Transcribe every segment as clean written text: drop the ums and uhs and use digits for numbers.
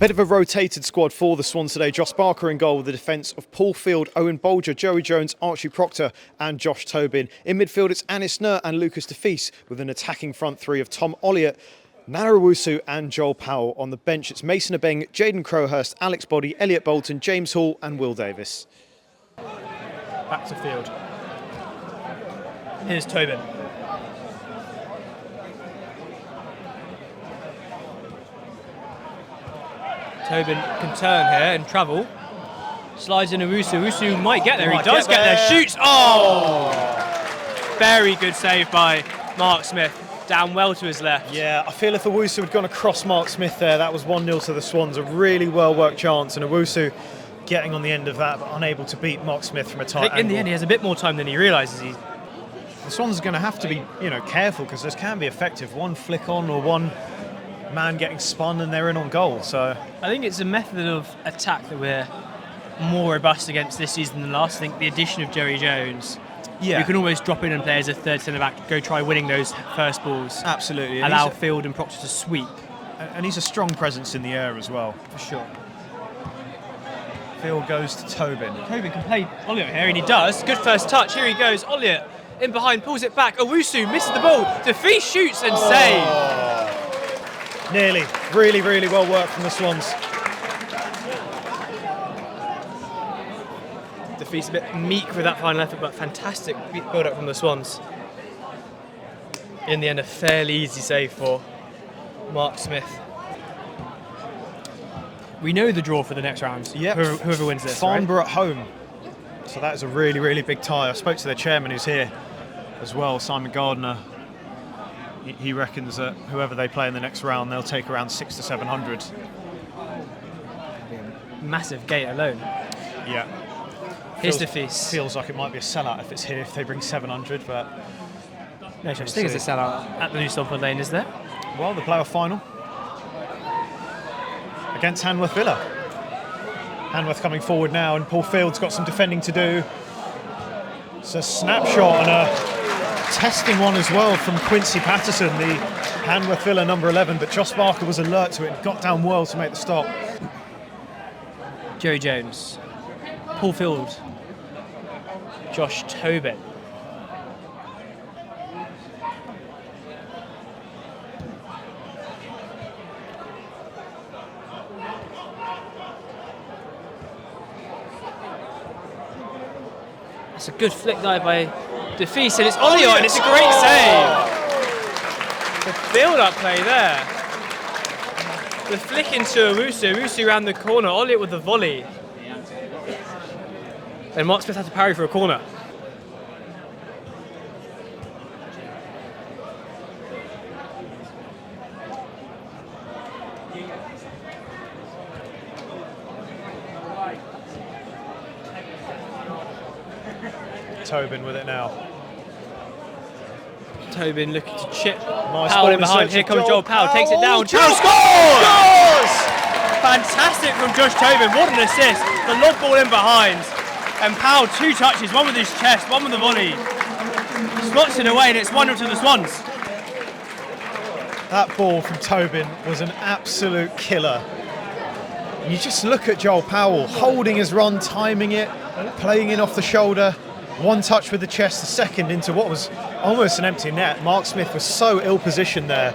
Bit of a rotated squad for the Swans today. Josh Barker in goal with the defence of Paul Field, Owen Bolger, Joey Jones, Archie Proctor and Josh Tobin. In midfield it's Anis Nur and Lucas DeFees with an attacking front three of Tom Olliott, Nana Owusu and Joel Powell. On the bench it's Mason Abeng, Jaden Crowhurst, Alex Boddy, Elliot Bolton, James Hall and Will Davis. Back to Field. Here's Tobin. Tobin can turn here and travel. Slides in Owusu. Owusu might get there. He does get there. Shoots. Oh! Very good save by Mark Smith. Down well to his left. Yeah, I feel if Owusu had gone across Mark Smith there, that was 1-0 to the Swans. A really well-worked chance. And Owusu getting on the end of that, but unable to beat Mark Smith from a tight angle. In the end, he has a bit more time than he realises. The Swans are going to have to be, careful because this can be effective. One flick on or one man getting spun and they're in on goal. So I think it's a method of attack that we're more robust against this season than last. I think the addition of Joey Jones, you can almost drop in and play as a third centre back, go try winning those first balls. Absolutely. Allow Field and Proctor to sweep. And he's a strong presence in the air as well. For sure. Field goes to Tobin. Tobin can play Olliott here, and he does. Good first touch. Here he goes. Olliott in behind, pulls it back. Owusu misses the ball. DeFees shoots and saves. Nearly. Really, really well worked from the Swans. DeFees a bit meek with that final effort, but fantastic build-up from the Swans. In the end, a fairly easy save for Mark Smith. We know the draw for the next round. Yep. Whoever wins this, Farnborough at home. So that is a really, really big tie. I spoke to their chairman who's here as well, Simon Gardner. He reckons that whoever they play in the next round, they'll take around 600 to 700. Massive gate alone. Yeah. Here's DeFees. Feels like it might be a sellout if it's here, if they bring 700, but no such thing as a sellout at the New Stamford Lane, is there? Well, the playoff final against Hanworth Villa. Hanworth coming forward now, and Paul Field's got some defending to do. It's a snapshot and a testing one as well from Quincy Patterson, the Hanworth Villa number 11, but Josh Barker was alert to it and got down well to make the stop. Joey Jones, Paul Field, Josh Tobin. It's a good flick dive by DeFees, and it's Olliott, and it's a great save. The build-up play there. The flick into Owusu around the corner, Olliott with the volley. And Mark Smith had to parry for a corner. Tobin with it now. Tobin looking to chip. Nice Powell in behind. Here comes Joel Powell. Takes it down. Powell scores! Fantastic from Josh Tobin. What an assist. The lob ball in behind. And Powell, 2 touches. One with his chest, one with the volley. Slots it away, and it's 1-0 to the Swans. That ball from Tobin was an absolute killer. You just look at Joel Powell holding his run, timing it, playing in off the shoulder. One touch with the chest, the second into what was almost an empty net. Mark Smith was so ill-positioned there.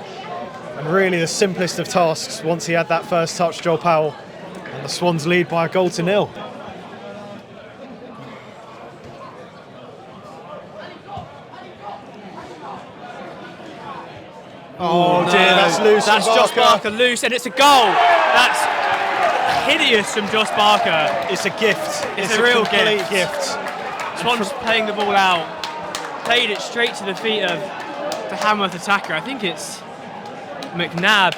And really the simplest of tasks once he had that first touch, Joel Powell. And the Swans lead by a 1-0. Oh dear, that's loose. That's Josh Barker loose, and it's a goal. That's hideous from Josh Barker. It's a gift. It's a real complete gift. Swans playing the ball out, played it straight to the feet of the Hanworth attacker. I think it's McNabb.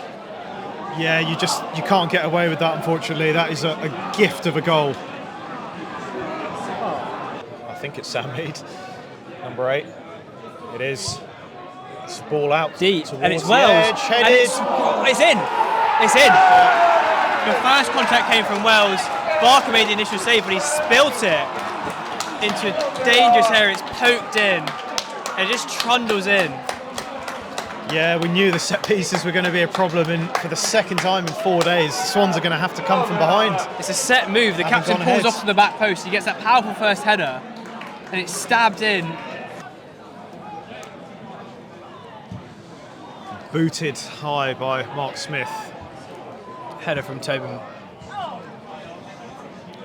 Yeah, you can't get away with that, unfortunately. That is a gift of a goal. I think it's Sam Mead, number 8. It is. It's ball out deep, and it's Wells. It's in. It's in. The first contact came from Wells. Barker made the initial save, but he spilt it into a dangerous area. It's poked in and it just trundles in. Yeah, we knew the set pieces were going to be a problem, and for the second time in 4 days, the Swans are going to have to come from behind. It's a set move. The captain pulls off to the back post. He gets that powerful first header, and it's stabbed in. Booted high by Mark Smith. Header from Tobin.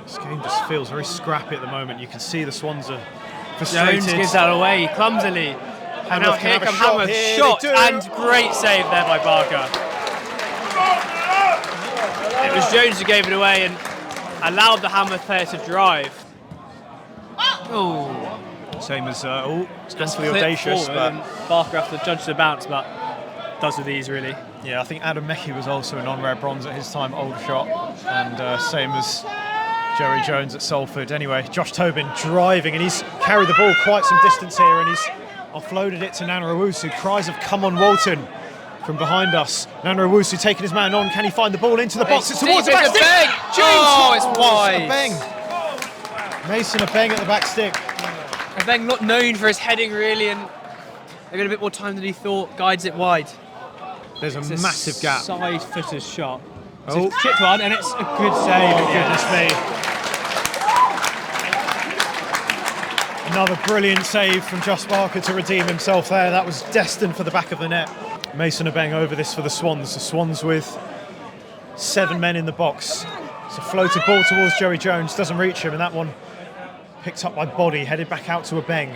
This game just feels very scrappy at the moment. You can see the Swans are frustrated. Jones gives that away clumsily. And now here comes Hanworth. Shot and great save there by Barker. It was Jones who gave it away and allowed the Hanworth player to drive. Oh, Same as, it's gone for the audacious, but Barker after the judge to bounce, but does with these really. yeah, I think Adam Meckie was also an on-rare bronze at his time, old shot, and same as Jerry Jones at Salford. Anyway, Josh Tobin driving, and he's carried the ball quite some distance here, and he's offloaded it to Nanarawosu. Cries of "Come on, Walton!" from behind us. Nanarawosu taking his man on. Can he find the ball into the box? It's towards the back stick. James! Oh, it's wide. Abeng. Mason Abeng at the back stick. Abeng not known for his heading really, and they got a bit more time than he thought. Guides it wide. There's It's a massive gap. Side footer's shot. Oh. It's a chipped one, and it's a good save. Oh, goodness me. Another brilliant save from Josh Barker to redeem himself there. That was destined for the back of the net. Mason Abeng over this for the Swans. The Swans with 7 men in the box. It's a floated ball towards Joey Jones. Doesn't reach him, and that one picked up by Body, headed back out to Abeng.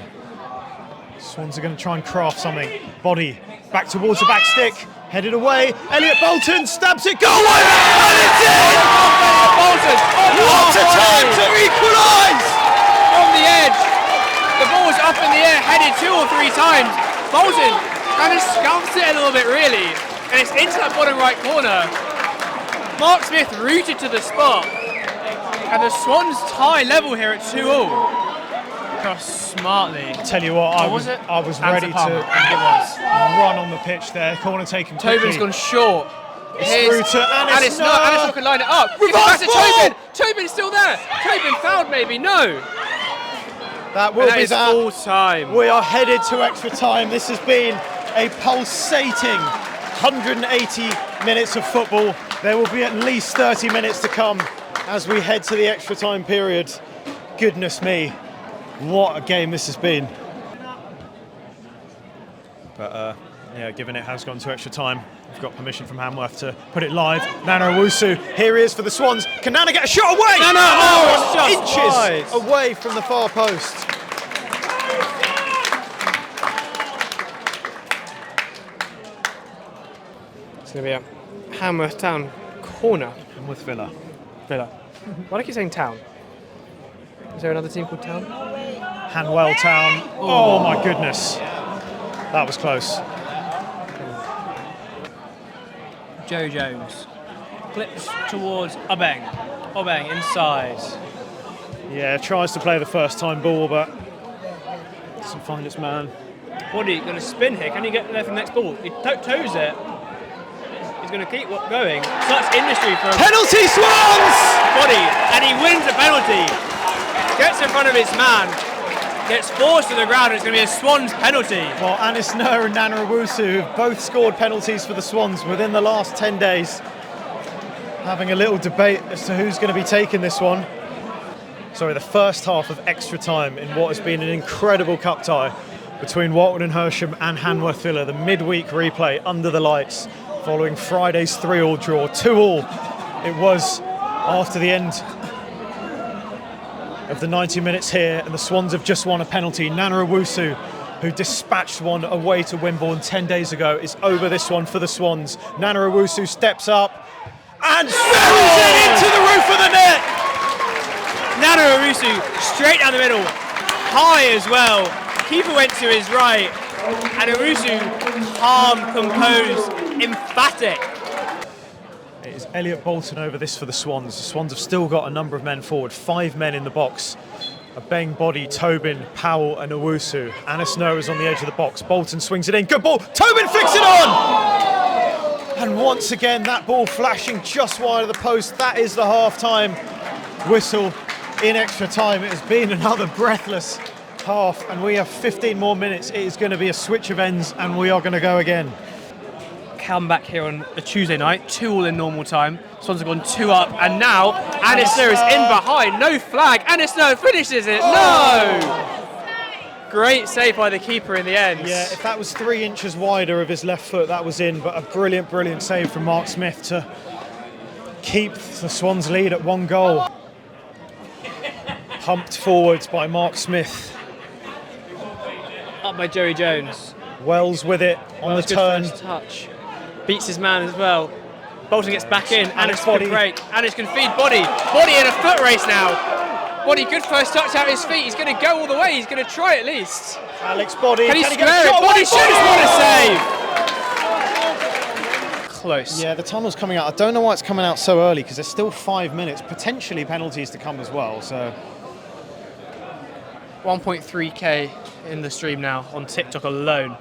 Swans are going to try and craft something. Body back towards the back stick. Headed away. Elliot Bolton stabs it. Goal! And it's in! Bolton! What a time to equalise! From the edge. The ball was up in the air, headed 2 or 3 times. Bolton kind of scuffs it a little bit, really, and it's into that bottom right corner. Mark Smith rooted to the spot, and the Swans tie level here at 2-2. Cross smartly. Tell you what, I was ready to run on the pitch there. Corner taken quickly. Tobin's gone short. It's through to Anis. Anis can line it up. Reverse Back to ball! Tobin. Tobin's still there. Tobin fouled maybe, no. That will be that. Full time. We are headed to extra time. This has been a pulsating 180 minutes of football. There will be at least 30 minutes to come as we head to the extra time period. Goodness me, what a game this has been. But yeah, given it has gone to extra time, we've got permission from Hanworth to put it live. Nana Owusu, here he is for the Swans. Can Nana get a shot away? Nana, oh, it's just inches wide. away from the far post. It's going to be a Hanworth Town corner. With Villa. Why do I keep saying Town? Is there another team called Town? Hanwell Town. Oh my goodness. That was close. Joe Jones flips towards Abeng. Abeng inside. Yeah, tries to play the first time ball, but doesn't find its man. Body going to spin here. Can he get there for the next ball? He toes it. He's going to keep going. Such industry from Penalty Swans! Body, and he wins a penalty. Gets in front of his man. Gets forced to the ground. It's going to be a Swans penalty. Well, Anis Nur and Nana Owusu have both scored penalties for the Swans within the last 10 days. Having a little debate as to who's going to be taking this one. Sorry, the first half of extra time in what has been an incredible cup tie between Walton and Hersham and Hanworth Villa. The midweek replay under the lights following Friday's 3-3 draw. 2-2 it was after the end of the 90 minutes here, and the Swans have just won a penalty. Nana Owusu, who dispatched one away to Wimborne 10 days ago, is over this one for the Swans. Nana Owusu steps up and buries it into the roof of the net! Nana Owusu straight down the middle, high as well. Keeper went to his right, and Owusu calm, composed, emphatic. It is Elliot Bolton over this for the Swans. The Swans have still got a number of men forward, 5 men in the box. Abeng, Body, Tobin, Powell and Owusu. Anis Nur is on the edge of the box. Bolton swings it in. Good ball. Tobin flicks it on! And once again, that ball flashing just wide of the post. That is the half-time whistle in extra time. It has been another breathless half, and we have 15 more minutes. It is going to be a switch of ends, and we are going to go again. come back here on a Tuesday night, 2-2 in normal time. Swans have gone 2 up, and now Anisler is in behind. No flag. Anisler finishes it. No! Great save by the keeper in the end. Yeah, if that was 3 inches wider of his left foot, that was in. But a brilliant, brilliant save from Mark Smith to keep the Swans lead at 1 goal. Pumped forwards by Mark Smith. Up by Joey Jones. Wells with it on the turn. First touch. Beats his man as well. Bolton gets back in. Anish can break. Anish can feed Body. Body in a foot race now. Body, good first touch out his feet. He's going to go all the way. He's going to try at least. Alex Body. Can he square it? Body shoots. What a save. Close. Yeah, the tunnel's coming out. I don't know why it's coming out so early because there's still 5 minutes, potentially penalties to come as well. So 1.3k in the stream now on TikTok alone.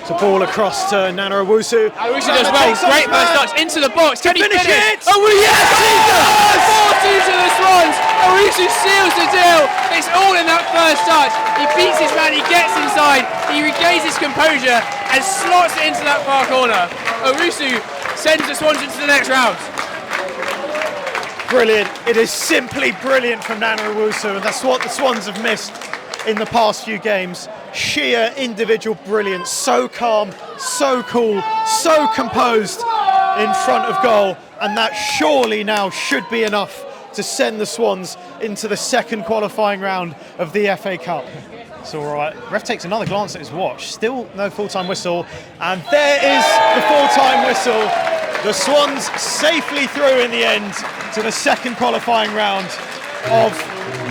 It's a ball across to Nana Owusu. Owusu does well. Great first touch into the box. Can he finish it? Oh, yes, he does! 4-2 to the Swans. Owusu seals the deal. It's all in that first touch. He beats his man. He gets inside. He regains his composure and slots it into that far corner. Owusu sends the Swans into the next round. Brilliant. It is simply brilliant from Nana Owusu, and that's what the Swans have missed in the past few games. Sheer individual brilliance, so calm, so cool, so composed in front of goal, and that surely now should be enough to send the Swans into the second qualifying round of the FA Cup. It's all right. Ref takes another glance at his watch. Still no full-time whistle, and there is the full-time whistle. The Swans safely through in the end to the second qualifying round of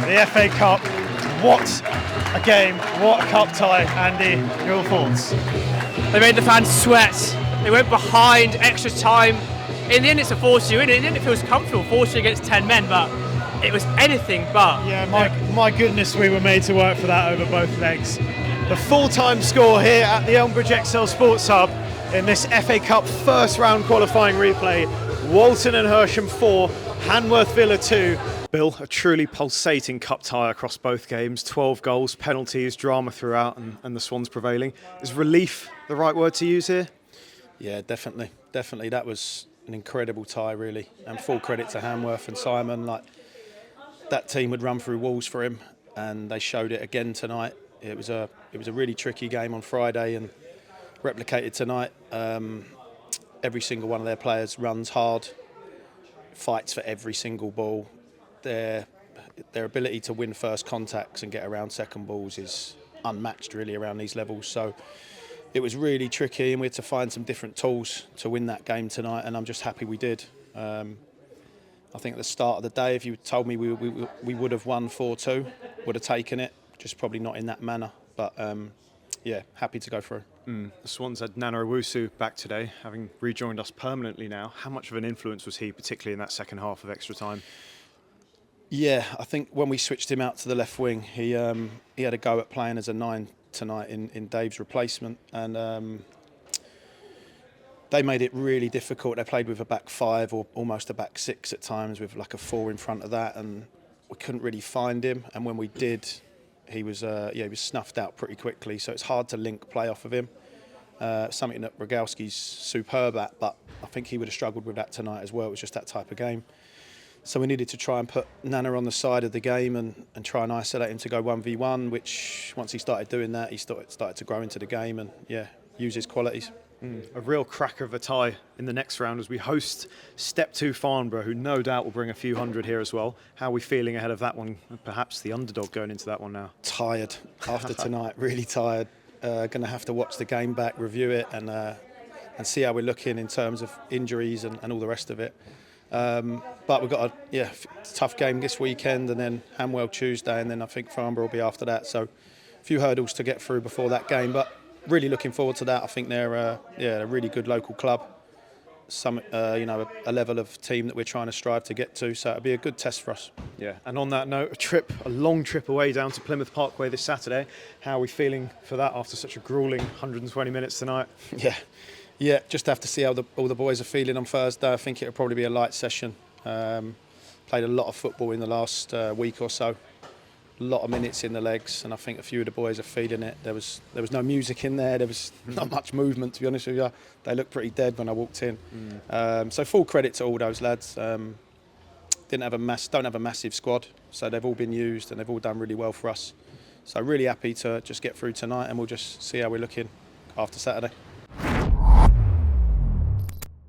the FA Cup. What a game, what a cup tie, Andy, your thoughts? They made the fans sweat. They went behind, extra time. In the end it's a 4-2, in the end it feels comfortable, 4-2 against 10 men, but it was anything but. Yeah, my goodness, we were made to work for that over both legs. The full-time score here at the Elmbridge XL Sports Hub in this FA Cup first round qualifying replay. Walton and Hersham 4, Hanworth Villa 2. Bill, a truly pulsating cup tie across both games. 12 goals, penalties, drama throughout, and the Swans prevailing. Is relief the right word to use here? Yeah, definitely. That was an incredible tie, really. And full credit to Hanworth and Simon. Like, that team would run through walls for him, and they showed it again tonight. It was a really tricky game on Friday and replicated tonight. Every single one of their players runs hard, fights for every single ball. Their ability to win first contacts and get around second balls is unmatched, really, around these levels. So it was really tricky, and we had to find some different tools to win that game tonight, and I'm just happy we did. I think at the start of the day, if you told me we would have won 4-2, would have taken it, just probably not in that manner. But yeah, happy to go through. The Swans had Nana Owusu back today, having rejoined us permanently now. How much of an influence was he, particularly in that second half of extra time? Yeah, I think when we switched him out to the left wing, he had a go at playing as a 9 tonight in Dave's replacement, and they made it really difficult. They played with a back 5 or almost a back 6 at times, with like a 4 in front of that, and we couldn't really find him. And when we did, he was snuffed out pretty quickly. So it's hard to link play off of him. Something that Rogalski's superb at, but I think he would have struggled with that tonight as well. It was just that type of game. So we needed to try and put Nana on the side of the game and try and isolate him to go 1v1, which once he started doing that, he started to grow into the game and, yeah, use his qualities. A real cracker of a tie in the next round as we host Step 2 Farnborough, who no doubt will bring a few hundred here as well. How are we feeling ahead of that one? Perhaps the underdog going into that one now? Tired after tonight, really tired. Going to have to watch the game back, review it, and see how we're looking in terms of injuries and all the rest of it. But we've got a tough game this weekend, and then Hanwell Tuesday, and then I think Farnborough will be after that. So a few hurdles to get through before that game, but really looking forward to that. I think they're a really good local club. A level of team that we're trying to strive to get to. So it'll be a good test for us. Yeah, and on that note, a long trip away down to Plymouth Parkway this Saturday. How are we feeling for that after such a gruelling 120 minutes tonight? Yeah, just have to see how all the boys are feeling on Thursday. I think it'll probably be a light session. Played a lot of football in the last week or so. a lot of minutes in the legs, and I think a few of the boys are feeling it. There was no music in there. There was not much movement, to be honest with you. They looked pretty dead when I walked in. So full credit to all those lads. Don't have a massive squad, so they've all been used and they've all done really well for us. So really happy to just get through tonight, and we'll just see how we're looking after Saturday.